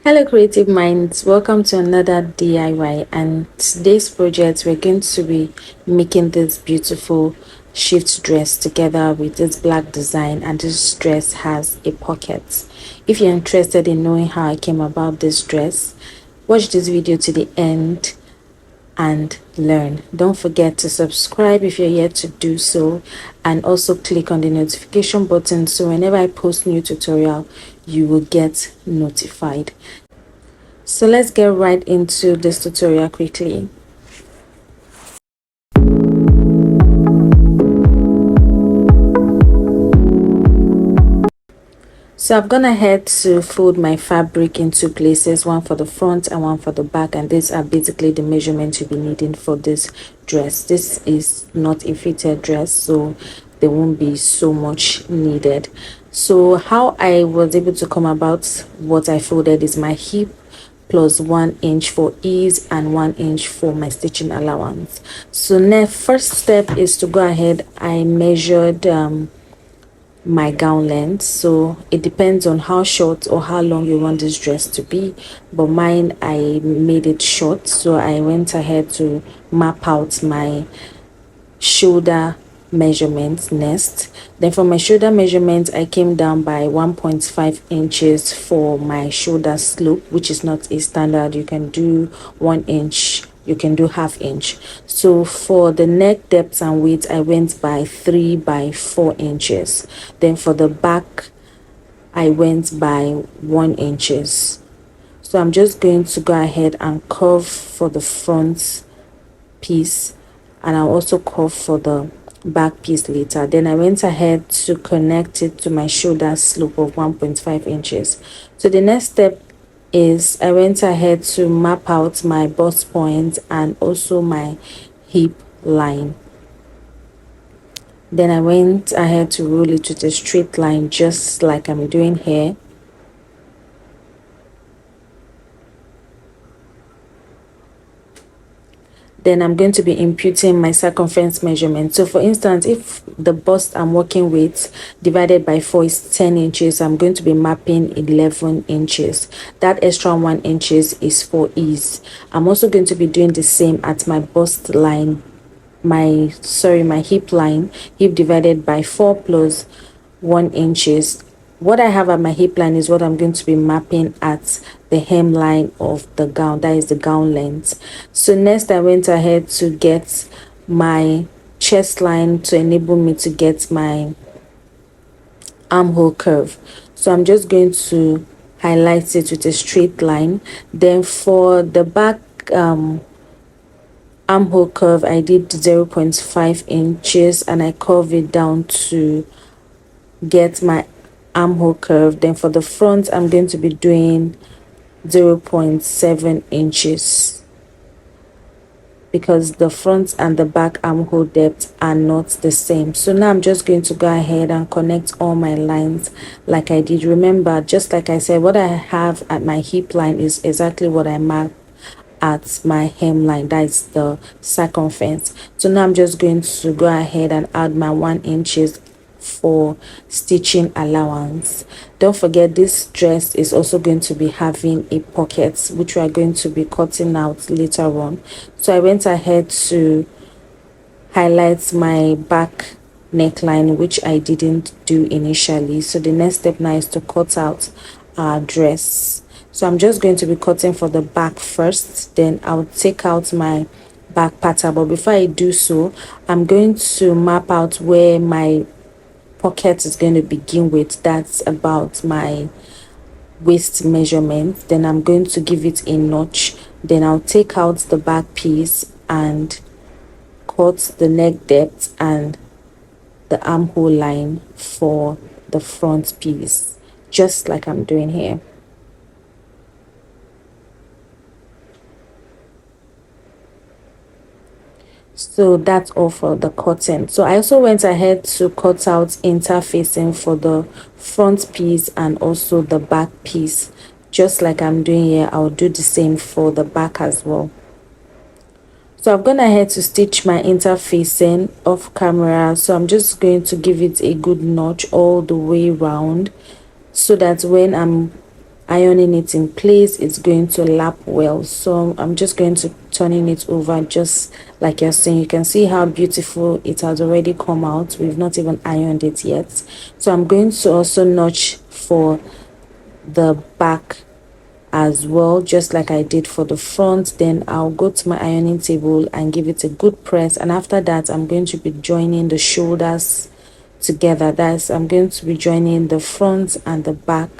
Hello creative minds, welcome to another DIY, and today's project we're going to be making this beautiful shift dress together with this black design, and this dress has a pocket. If you're interested in knowing how I came about this dress, watch this video to the end and learn. Don't forget to subscribe if you're yet to do so, and also click on the notification button so whenever I post new tutorial you will get notified. So let's get right into this tutorial quickly. So I've gone ahead to fold my fabric in two places, one for the front and one for the back, and these are basically the measurements you'll be needing for this dress. This is not a fitted dress, so there won't be so much needed. So how I was able to come about what I folded is my hip plus 1 inch for ease and 1 inch for my stitching allowance. So next, first step is to go ahead. I measured my gown length, so it depends on how short or how long you want this dress to be, but mine, I made it short, so I went ahead to map out my shoulder measurements next. Then for my shoulder measurement, I came down by 1.5 inches for my shoulder slope, which is not a standard. You can do 1 inch, you can do half inch. So for the neck depth and width, I went by 3 by 4 inches. Then for the back, I went by 1 inches. So I'm just going to go ahead and curve for the front piece, and I'll also curve for the back piece later. Then I went ahead to connect it to my shoulder slope of 1.5 inches. So the next step is I went ahead to map out my bust point and also my hip line. Then I went ahead to roll it with a straight line, just like I'm doing here. Then I'm going to be imputing my circumference measurement. So for instance, if the bust I'm working with divided by 4 is 10 inches, I'm going to be mapping 11 inches. That extra 1 inches is for ease. I'm also going to be doing the same at my bust line, my hip line. Hip divided by 4 plus 1 inches. What I have at my hip line is what I'm going to be mapping at the hemline of the gown, that is the gown length. So next I went ahead to get my chest line to enable me to get my armhole curve. So I'm just going to highlight it with a straight line. Then for the back armhole curve, I did 0.5 inches and I curve it down to get my armhole curve. Then for the front, I'm going to be doing 0.7 inches because the front and the back armhole depth are not the same. So now I'm just going to go ahead and connect all my lines like I did. Remember, just like I said, what I have at my hip line is exactly what I marked at my hemline, that's the circumference. So now I'm just going to go ahead and add my 1 inches for stitching allowance. Don't forget, this dress is also going to be having a pocket, which we are going to be cutting out later on. So I went ahead to highlight my back neckline, which I didn't do initially. So the next step now is to cut out our dress. So I'm just going to be cutting for the back first, then I'll take out my back pattern. But before I do so, I'm going to map out where my pocket is going to begin with. That's about my waist measurement. Then I'm going to give it a notch. Then I'll take out the back piece and cut the neck depth and the armhole line for the front piece, just like I'm doing here. So that's all for the cutting. So I also went ahead to cut out interfacing for the front piece and also the back piece, just like I'm doing here. I'll do the same for the back as well. So I've gone ahead to stitch my interfacing off camera, so I'm just going to give it a good notch all the way round so that when I'm ironing it in place, it's going to lap well. So I'm just going to turning it over, just like you're saying. You can see how beautiful it has already come out. We've not even ironed it yet. So I'm going to also notch for the back as well, just like I did for the front. Then I'll go to my ironing table and give it a good press, and after that I'm going to be joining the shoulders together. That's I'm going to be joining the front and the back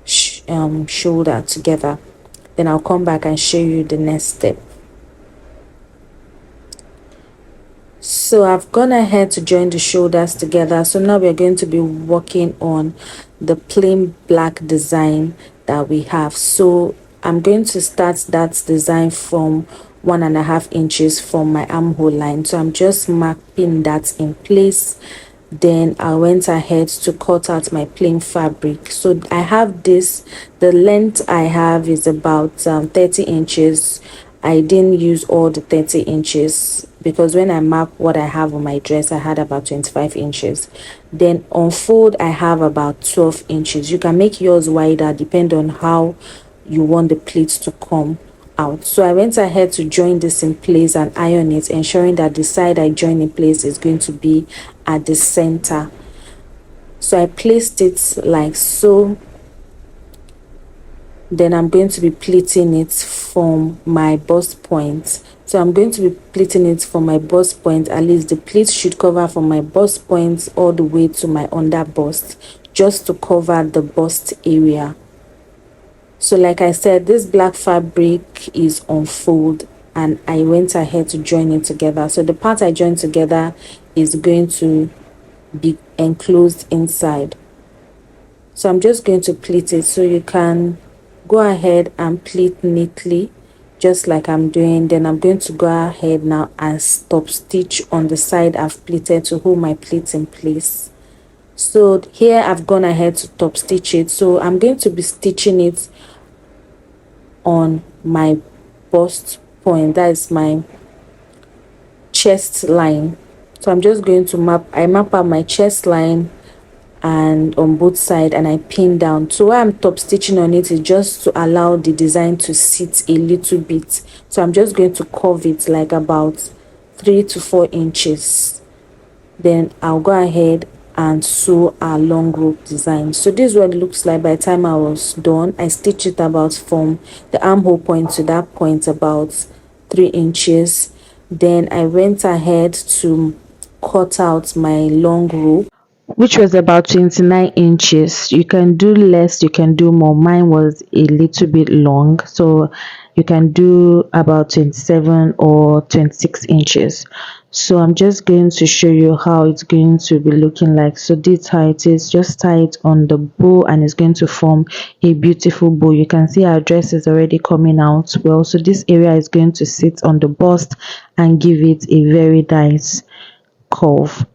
shoulder together. Then I'll come back and show you the next step. So I've gone ahead to join the shoulders together. So now we're going to be working on the plain black design that we have. So I'm going to start that design from 1.5 inches from my armhole line. So I'm just marking that in place. Then I went ahead to cut out my plain fabric. So I have this, the length I have is about 30 inches. I didn't use all the 30 inches because when I marked what I have on my dress, I had about 25 inches. Then on fold, I have about 12 inches. You can make yours wider, depend on how you want the pleats to come out. So I went ahead to join this in place and iron it, ensuring that the side I join in place is going to be at the center. So I placed it like so. Then I'm going to be pleating it from my bust point. So I'm going to be pleating it from my bust point. At least the pleat should cover from my bust point all the way to my under bust, just to cover the bust area. So like I said, this black fabric is on fold and I went ahead to join it together. So the part I joined together is going to be enclosed inside. So I'm just going to pleat it. So you can go ahead and pleat neatly, just like I'm doing. Then I'm going to go ahead now and stop stitch on the side I've pleated to hold my pleats in place. So here I've gone ahead to top stitch it. So I'm going to be stitching it on my bust point, that is my chest line. So I'm just going to map out my chest line and on both sides, and I pin down. So why I'm top stitching on it is just to allow the design to sit a little bit. So I'm just going to curve it like about 3 to 4 inches. Then I'll go ahead and sew our long rope design. So this is what it looks like by the time I was done. I stitched it about from the armhole point to that point about 3 inches. Then I went ahead to cut out my long rope, which was about 29 inches. You can do less, you can do more. Mine was a little bit long, so you can do about 27 or 26 inches. So I'm just going to show you how it's going to be looking like. So this how it is. Just tie it on the bow and it's going to form a beautiful bow. You can see our dress is already coming out well. So this area is going to sit on the bust and give it a very nice curve.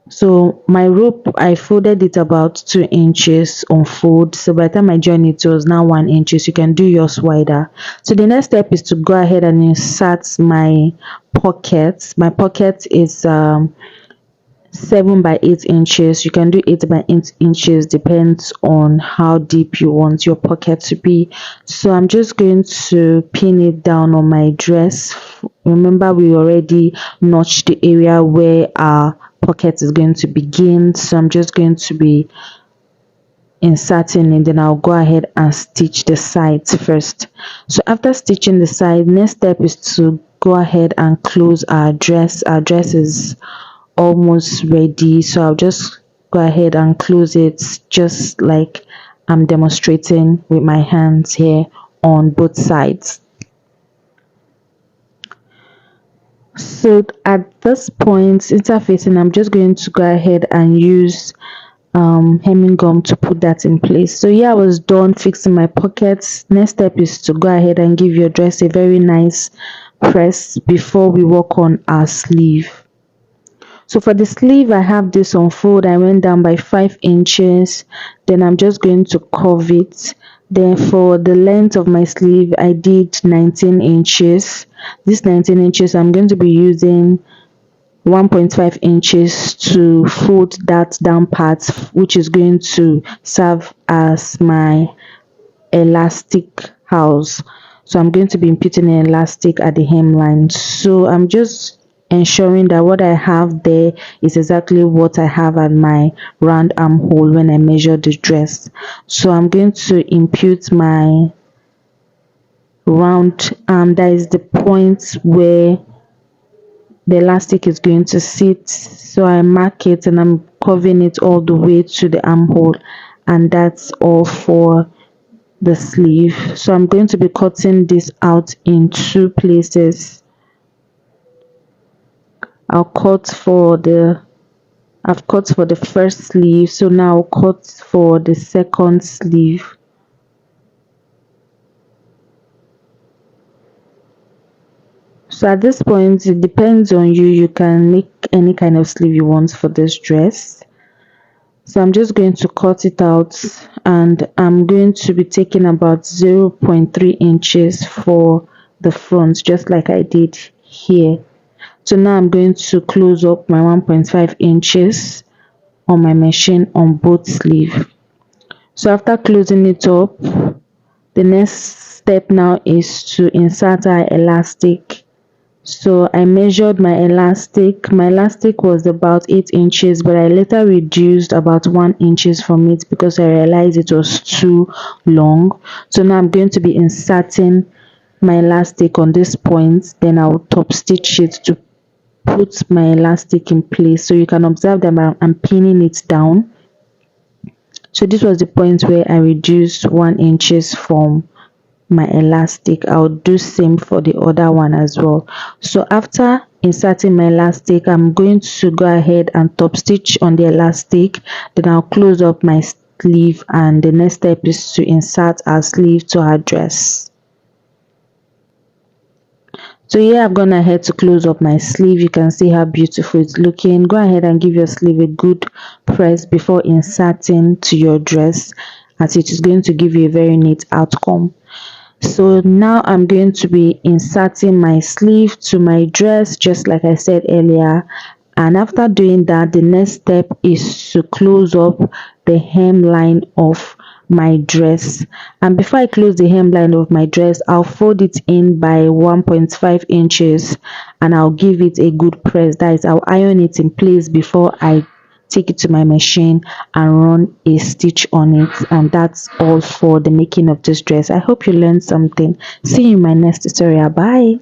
So my rope, I folded it about 2 inches on fold. So by the time I joined it, it was now 1 inches. You can do yours wider. So the next step is to go ahead and insert my pockets. My pocket is 7 by 8 inches. You can do 8 by 8 inches, depends on how deep you want your pocket to be. So I'm just going to pin it down on my dress. Remember, we already notched the area where our pocket is going to begin. So I'm just going to be inserting it, then I'll go ahead and stitch the sides first. So after stitching the side, next step is to go ahead and close our dress. Our dress is almost ready, so I'll just go ahead and close it just like I'm demonstrating with my hands here on both sides. So at this point, interfacing, I'm just going to go ahead and use hemming gum to put that in place. So yeah, I was done fixing my pockets. Next step is to go ahead and give your dress a very nice press before we work on our sleeve. So for the sleeve, I have this on fold. I went down by 5 inches. Then I'm just going to curve it. Then for the length of my sleeve, I did 19 inches. This 19 inches, I'm going to be using 1.5 inches to fold that down part, which is going to serve as my elastic house. So I'm going to be putting an elastic at the hemline. So I'm just ensuring that what I have there is exactly what I have at my round armhole when I measure the dress. So I'm going to impute my round arm, that is the point where the elastic is going to sit. So I mark it and I'm curving it all the way to the armhole, and that's all for the sleeve. So I'm going to be cutting this out in two places. I've cut for the first sleeve, so now I'll cut for the second sleeve. So at this point, it depends on you. You can make any kind of sleeve you want for this dress. So I'm just going to cut it out, and I'm going to be taking about 0.3 inches for the front, just like I did here. So now I'm going to close up my 1.5 inches on my machine on both sleeve. So after closing it up, the next step now is to insert our elastic. So I measured my elastic. My elastic was about 8 inches, but I later reduced about 1 inches from it because I realized it was too long. So now I'm going to be inserting my elastic on this point, then I'll top stitch it to put my elastic in place. So you can observe that I'm pinning it down. So this was the point where I reduced 1 inches from my elastic. I'll do same for the other one as well. So after inserting my elastic, I'm going to go ahead and top stitch on the elastic, then I'll close up my sleeve, and the next step is to insert our sleeve to our dress. So here I've gone ahead to close up my sleeve. You can see how beautiful it's looking. Go ahead and give your sleeve a good press before inserting to your dress, as it is going to give you a very neat outcome. So now I'm going to be inserting my sleeve to my dress, just like I said earlier. And after doing that, the next step is to close up the hemline of my dress. And before I close the hemline of my dress, I'll fold it in by 1.5 inches, and I'll give it a good press. That is, I'll iron it in place before I take it to my machine and run a stitch on it. And that's all for the making of this dress. I hope you learned something. See you in my next tutorial. Bye.